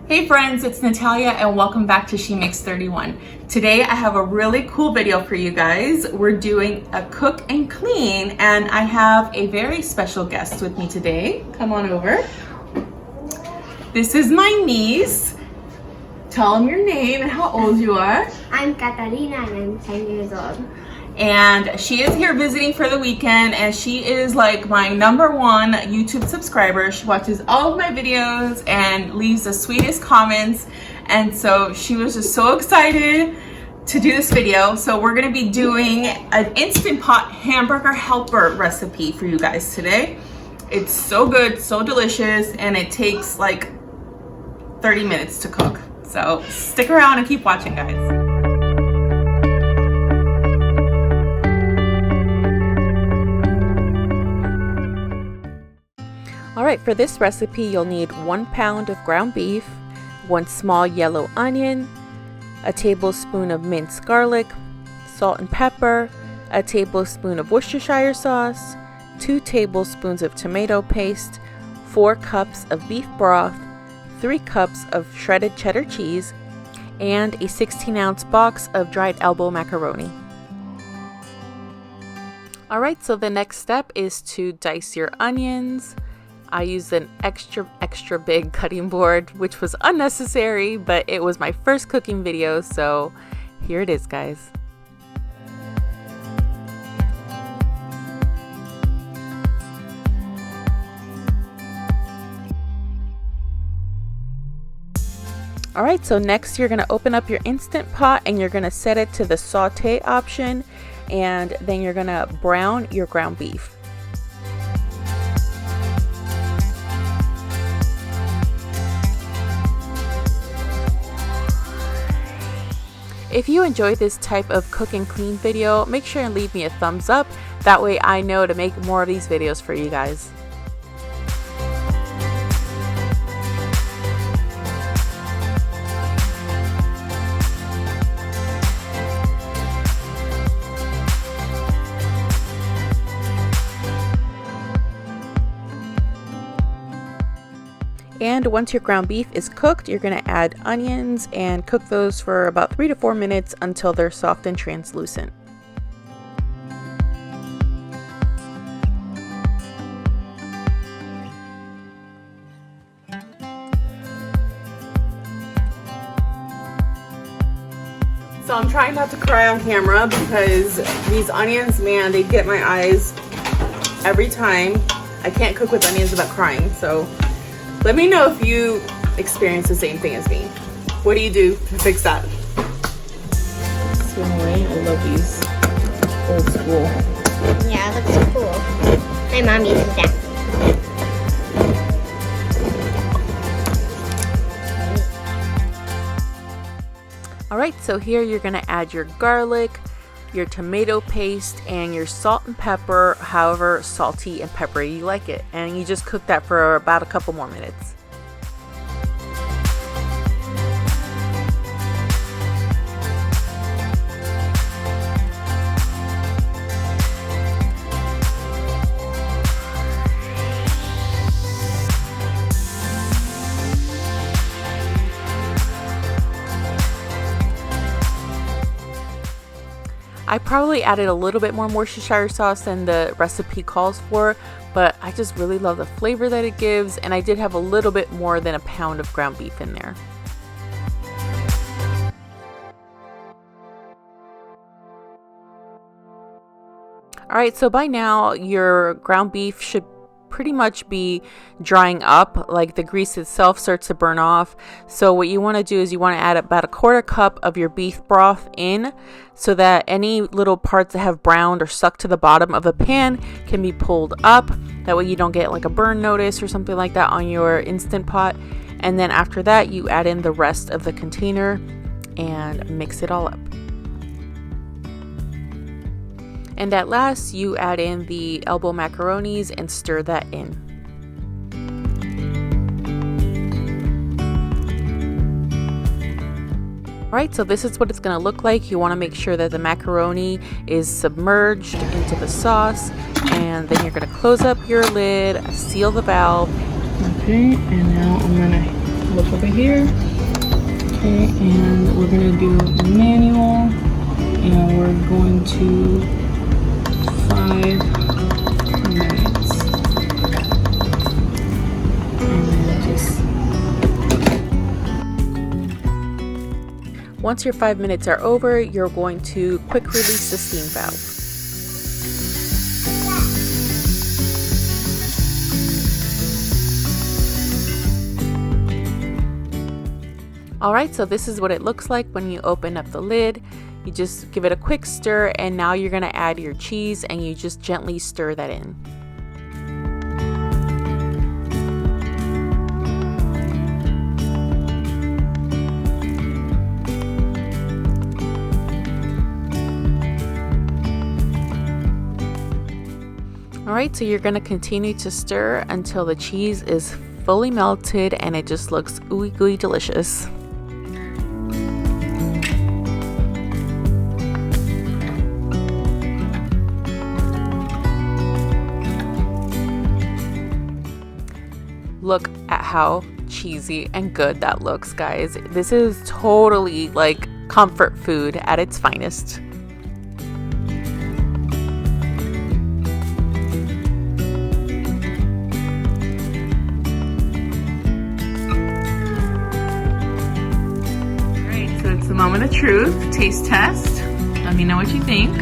Hey friends, it's Natalia and welcome back to She Makes 31. Today I have a really cool video for you guys. We're doing a cook and clean and I have a very special guest with me today. Come on over. This is my niece. Tell them your name and how old you are. I'm Catalina and I'm 10 years old. And she is here visiting for the weekend and she is like my #1 YouTube subscriber. She watches all of my videos and leaves the sweetest comments. And so she was just so excited to do this video. So we're gonna be doing an Instant Pot Hamburger Helper recipe for you guys today. It's so good, so delicious, and it takes like 30 minutes to cook. So stick around and keep watching, guys. Alright, for this recipe you'll need 1 pound of ground beef, 1 small yellow onion, a tablespoon of minced garlic, salt and pepper, a tablespoon of Worcestershire sauce, 2 tablespoons of tomato paste, 4 cups of beef broth, 3 cups of shredded cheddar cheese, and a 16-ounce box of dried elbow macaroni. Alright, so the next step is to dice your onions. I used an extra big cutting board, which was unnecessary, but it was my first cooking video, so here it is, guys. Alright, so next you're going to open up your Instant Pot and you're going to set it to the saute option, and then you're going to brown your ground beef. If you enjoyed this type of cook and clean video, make sure and leave me a thumbs up. That way I know to make more of these videos for you guys. And once your ground beef is cooked, you're going to add onions and cook those for about 3 to 4 minutes until they're soft and translucent. So I'm trying not to cry on camera because these onions, man, they get my eyes every time. I can't cook with onions without crying, so let me know if you experience the same thing as me. What do you do to fix that? Swim away. I love these. Old school. Yeah, it looks cool. My mom uses that. Alright, so here you're going to add your garlic, your tomato paste, and your salt and pepper, however salty and peppery you like it. And you just cook that for about a couple more minutes. I probably added a little bit more Worcestershire sauce than the recipe calls for, but I just really love the flavor that it gives, and I did have a little bit more than a pound of ground beef in there. Alright, so by now your ground beef should pretty much be drying up, like the grease itself starts to burn off. So what you want to do is you want to add about a 1/4 cup of your beef broth in, so that any little parts that have browned or stuck to the bottom of the pan can be pulled up. That way you don't get like a burn notice or something like that on your Instant Pot. And then after that you add in the rest of the container and mix it all up. And at last, you add in the elbow macaronis and stir that in. Alright, so this is what it's going to look like. You want to make sure that the macaroni is submerged into the sauce, and then you're going to close up your lid, seal the valve. Okay, and now I'm going to look over here. Okay, and we're gonna do manual, and we're going to 5 minutes. And just once your 5 minutes are over, you're going to quick release the steam valve. Alright, so this is what it looks like when you open up the lid. You just give it a quick stir, and now you're going to add your cheese, and you just gently stir that in. Alright, so you're going to continue to stir until the cheese is fully melted and it just looks ooey gooey delicious. Look at how cheesy and good that looks, guys. This is totally like comfort food at its finest. Alright, so it's the moment of truth. Taste test. Let me know what you think.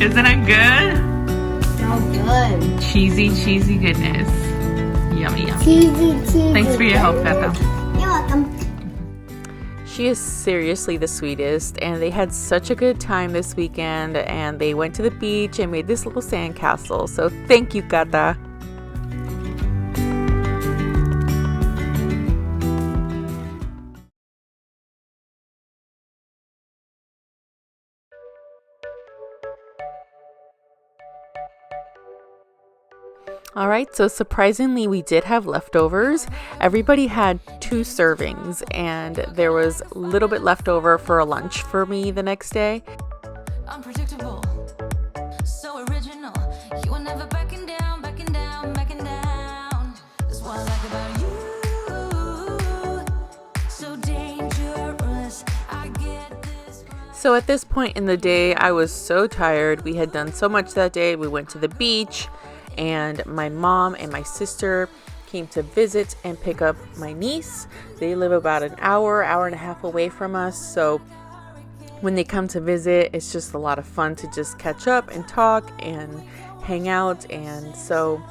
Isn't it good? So good. Cheesy goodness. Yummy, yummy. Cheesy. Thanks for your help, Peppa. You're welcome. She is seriously the sweetest, and they had such a good time this weekend, and they went to the beach and made this little sandcastle. So thank you, Kata. Alright, so surprisingly we did have leftovers. Everybody had 2 servings, and there was a little bit left over for a lunch for me the next day. Unpredictable, so original. You were never backing down, backing down, backing down. That's what I like about you. So dangerous. I get this. So at this point in the day, I was so tired. We had done so much that day. We went to the beach, and my mom and my sister came to visit and pick up my niece. They live about an hour and a half away from us, so when they come to visit, it's just a lot of fun to just catch up and talk and hang out. And so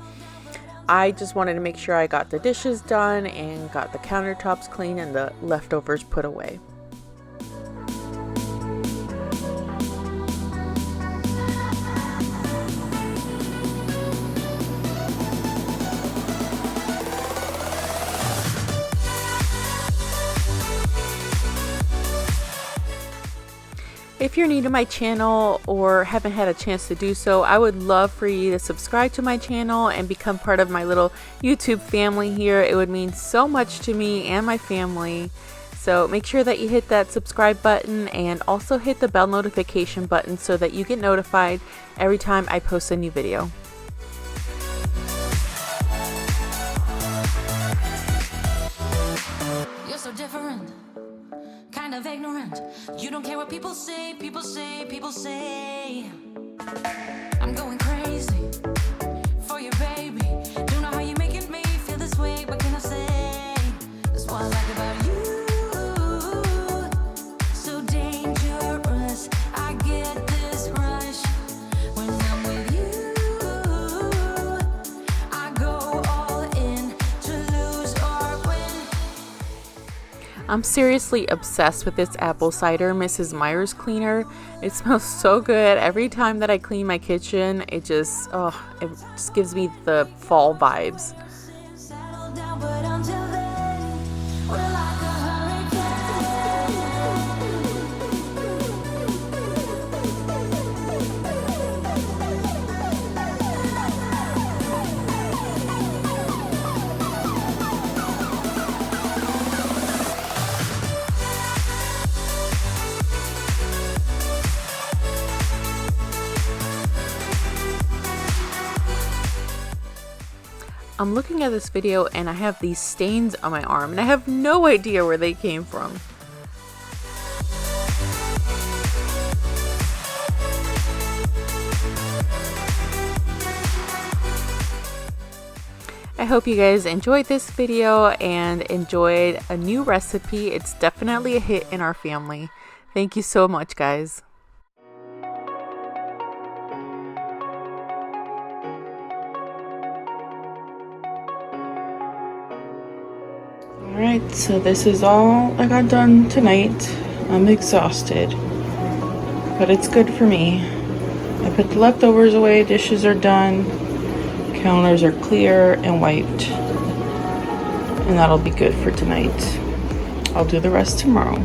I just wanted to make sure I got the dishes done and got the countertops clean and the leftovers put away. If you're new to my channel or haven't had a chance to do so, I would love for you to subscribe to my channel and become part of my little YouTube family here. It would mean so much to me and my family. So make sure that you hit that subscribe button and also hit the bell notification button so that you get notified every time I post a new video. You're so different, kind of ignorant. You don't care what people say, people say, people say. I'm going crazy for your baby. Don't know how you're making me feel this way. What can I say? That's what I like about you. So dangerous. I get this rush when I'm with you. I go all in to lose or win. I'm seriously obsessed with this apple cider Mrs. Meyer's cleaner. It smells so good. Every time that I clean my kitchen, it just gives me the fall vibes. Settle down, but until then, we're like a hurricane. I'm looking at this video and I have these stains on my arm and I have no idea where they came from. I hope you guys enjoyed this video and enjoyed a new recipe. It's definitely a hit in our family. Thank you so much, guys. Alright, so this is all I got done tonight. I'm exhausted, but it's good for me. I put the leftovers away, dishes are done, counters are clear and wiped, and that'll be good for tonight. I'll do the rest tomorrow.